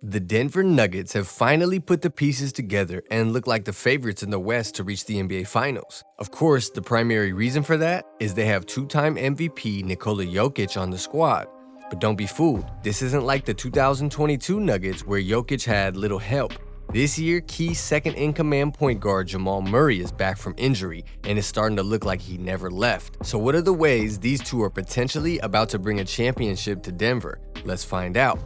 The Denver Nuggets have finally put the pieces together and look like the favorites in the West to reach the NBA Finals. Of course, the primary reason for that is they have two-time MVP Nikola Jokic on the squad. But don't be fooled, this isn't like the 2022 Nuggets where Jokic had little help. This year, key second-in-command point guard Jamal Murray is back from injury and is starting to look like he never left. So what are the ways these two are potentially about to bring a championship to Denver? Let's find out.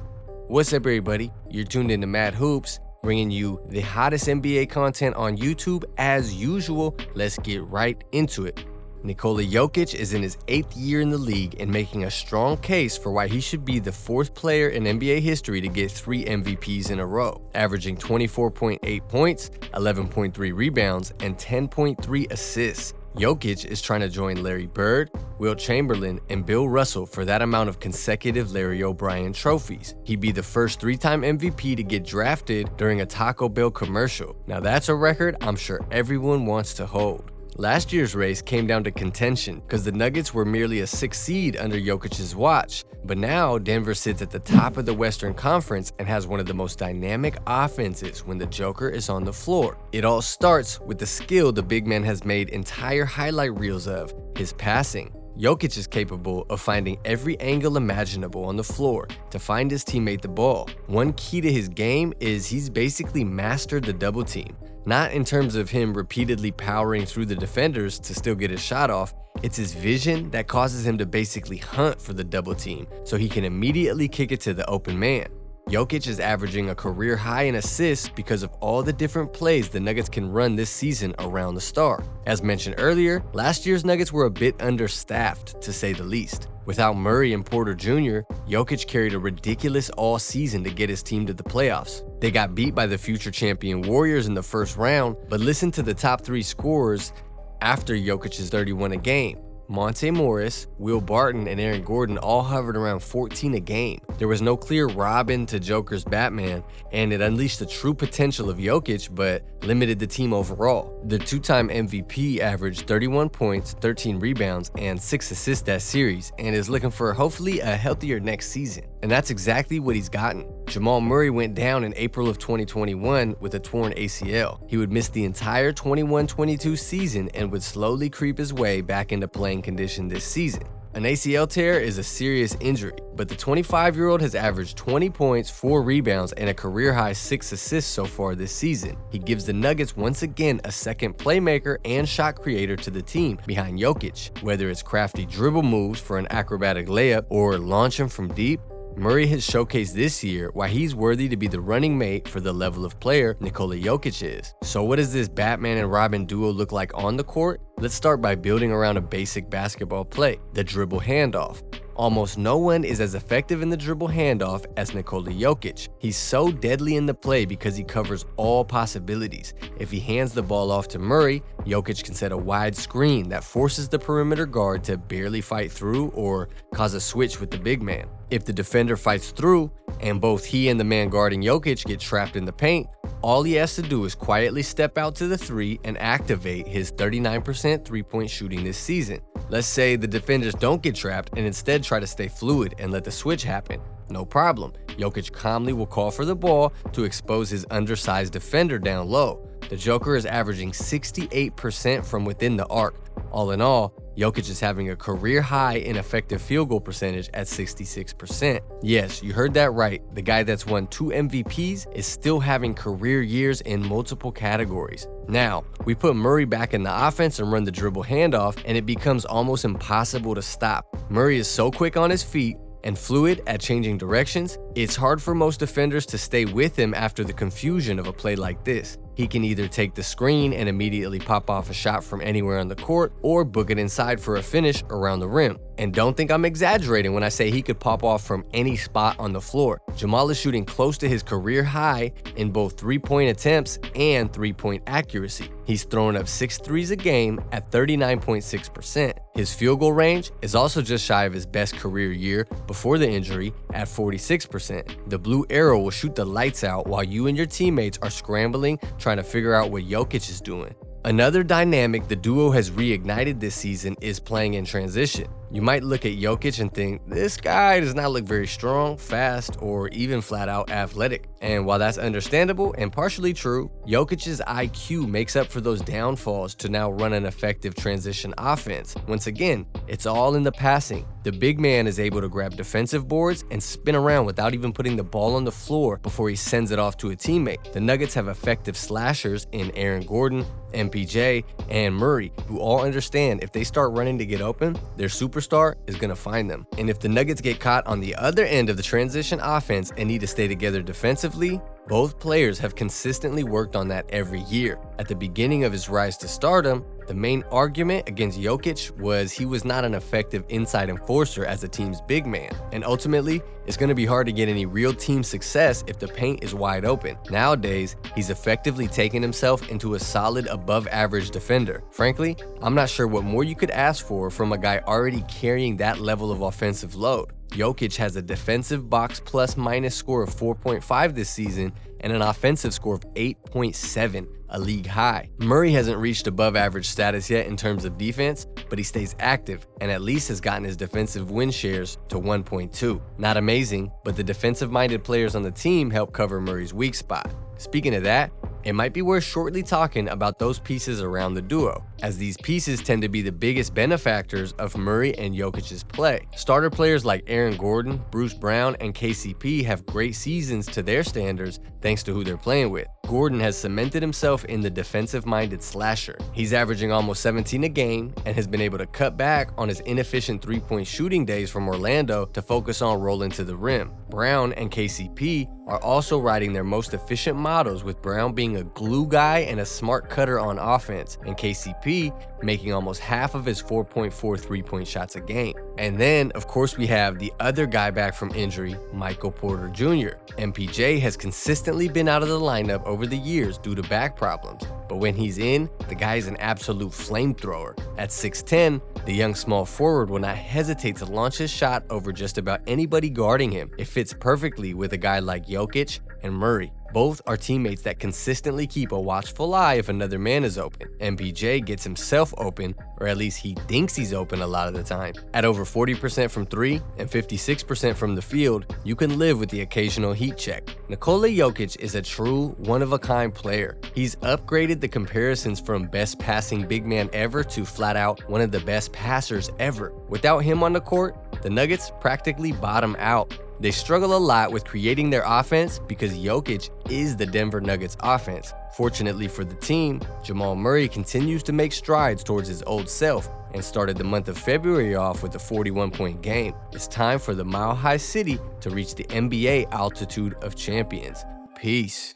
What's up, everybody? You're tuned into Mad Hoops, bringing you the hottest NBA content on YouTube as usual. Let's get right into it. Nikola Jokic is in his 8th year in the league and making a strong case for why he should be the 4th player in NBA history to get 3 MVPs in a row, averaging 24.8 points, 11.3 rebounds, and 10.3 assists. Jokic is trying to join Larry Bird, Wilt Chamberlain, and Bill Russell for that amount of consecutive Larry O'Brien trophies. He'd be the first 3-time MVP to get drafted during a Taco Bell commercial. Now that's a record I'm sure everyone wants to hold. Last year's race came down to contention because the Nuggets were merely a 6th seed under Jokic's watch. But now Denver sits at the top of the Western Conference and has one of the most dynamic offenses when the Joker is on the floor. It all starts with the skill the big man has made entire highlight reels of, his passing. Jokic is capable of finding every angle imaginable on the floor to find his teammate the ball. One key to his game is he's basically mastered the double team. Not in terms of him repeatedly powering through the defenders to still get his shot off, it's his vision that causes him to basically hunt for the double team so he can immediately kick it to the open man. Jokic is averaging a career high in assists because of all the different plays the Nuggets can run this season around the star. As mentioned earlier, last year's Nuggets were a bit understaffed, to say the least. Without Murray and Porter Jr., Jokic carried a ridiculous all season to get his team to the playoffs. They got beat by the future champion Warriors in the first round, but listen to the top 3 scorers after Jokic's 31 a game. Monte Morris, Will Barton, and Aaron Gordon all hovered around 14 a game. There was no clear Robin to Joker's Batman, and it unleashed the true potential of Jokic, but limited the team overall. The 2-time MVP averaged 31 points, 13 rebounds, and 6 assists that series, and is looking for hopefully a healthier next season. And that's exactly what he's gotten. Jamal Murray went down in April of 2021 with a torn ACL. He would miss the entire 21-22 season and would slowly creep his way back into playing condition this season. An ACL tear is a serious injury, but the 25-year-old has averaged 20 points, 4 rebounds, and a career-high 6 assists so far this season. He gives the Nuggets once again a second playmaker and shot creator to the team behind Jokic. Whether it's crafty dribble moves for an acrobatic layup or launching from deep, Murray has showcased this year why he's worthy to be the running mate for the level of player Nikola Jokic is. So what does this Batman and Robin duo look like on the court? Let's start by building around a basic basketball play, the dribble handoff. Almost no one is as effective in the dribble handoff as Nikola Jokic. He's so deadly in the play because he covers all possibilities. If he hands the ball off to Murray, Jokic can set a wide screen that forces the perimeter guard to barely fight through or cause a switch with the big man. If the defender fights through, and both he and the man guarding Jokic get trapped in the paint, all he has to do is quietly step out to the 3 and activate his 39% three-point shooting this season. Let's say the defenders don't get trapped and instead try to stay fluid and let the switch happen. No problem. Jokic calmly will call for the ball to expose his undersized defender down low. The Joker is averaging 68% from within the arc. All in all, Jokic is having a career high in effective field goal percentage at 66%. Yes, you heard that right. The guy that's won 2 MVPs is still having career years in multiple categories. Now, we put Murray back in the offense and run the dribble handoff, and it becomes almost impossible to stop. Murray is so quick on his feet and fluid at changing directions, it's hard for most defenders to stay with him after the confusion of a play like this. He can either take the screen and immediately pop off a shot from anywhere on the court or book it inside for a finish around the rim. And don't think I'm exaggerating when I say he could pop off from any spot on the floor. Jamal is shooting close to his career high in both 3-point attempts and 3-point accuracy. He's throwing up 6 threes a game at 39.6%. His field goal range is also just shy of his best career year before the injury at 46%. The blue arrow will shoot the lights out while you and your teammates are scrambling trying to figure out what Jokic is doing. Another dynamic the duo has reignited this season is playing in transition. You might look at Jokic and think, this guy does not look very strong, fast, or even flat out athletic. And while that's understandable and partially true, Jokic's IQ makes up for those downfalls to now run an effective transition offense. Once again, it's all in the passing. The big man is able to grab defensive boards and spin around without even putting the ball on the floor before he sends it off to a teammate. The Nuggets have effective slashers in Aaron Gordon, MPJ, and Murray, who all understand if they start running to get open, their superstar is going to find them. And if the Nuggets get caught on the other end of the transition offense and need to stay together defensively, both players have consistently worked on that every year. At the beginning of his rise to stardom, the main argument against Jokic was he was not an effective inside enforcer as a team's big man. And ultimately, it's going to be hard to get any real team success if the paint is wide open. Nowadays, he's effectively taken himself into a solid above-average defender. Frankly, I'm not sure what more you could ask for from a guy already carrying that level of offensive load. Jokic has a defensive box plus-minus score of 4.5 this season and an offensive score of 8.7, a league high. Murray hasn't reached above average status yet in terms of defense, but he stays active and at least has gotten his defensive win shares to 1.2. Not amazing, but the defensive-minded players on the team help cover Murray's weak spot. Speaking of that, it might be worth shortly talking about those pieces around the duo, as these pieces tend to be the biggest benefactors of Murray and Jokic's play. Starter players like Aaron Gordon, Bruce Brown, and KCP have great seasons to their standards thanks to who they're playing with. Gordon has cemented himself in the defensive-minded slasher. He's averaging almost 17 a game and has been able to cut back on his inefficient three-point shooting days from Orlando to focus on rolling to the rim. Brown and KCP are also riding their most efficient models, with Brown being a glue guy and a smart cutter on offense, and KCP making almost half of his 4.4 three-point shots a game. And then, of course, we have the other guy back from injury, Michael Porter Jr. MPJ has consistently been out of the lineup over the years due to back problems, but when he's in, the guy is an absolute flamethrower. At 6'10", the young small forward will not hesitate to launch his shot over just about anybody guarding him. It fits perfectly with a guy like Jokic and Murray. Both are teammates that consistently keep a watchful eye if another man is open. MPJ gets himself open, or at least he thinks he's open a lot of the time. At over 40% from 3 and 56% from the field, you can live with the occasional heat check. Nikola Jokic is a true one-of-a-kind player. He's upgraded the comparisons from best passing big man ever to flat out one of the best passers ever. Without him on the court, the Nuggets practically bottom out. They struggle a lot with creating their offense because Jokic is the Denver Nuggets offense. Fortunately for the team, Jamal Murray continues to make strides towards his old self and started the month of February off with a 41-point game. It's time for the Mile High City to reach the NBA altitude of champions. Peace.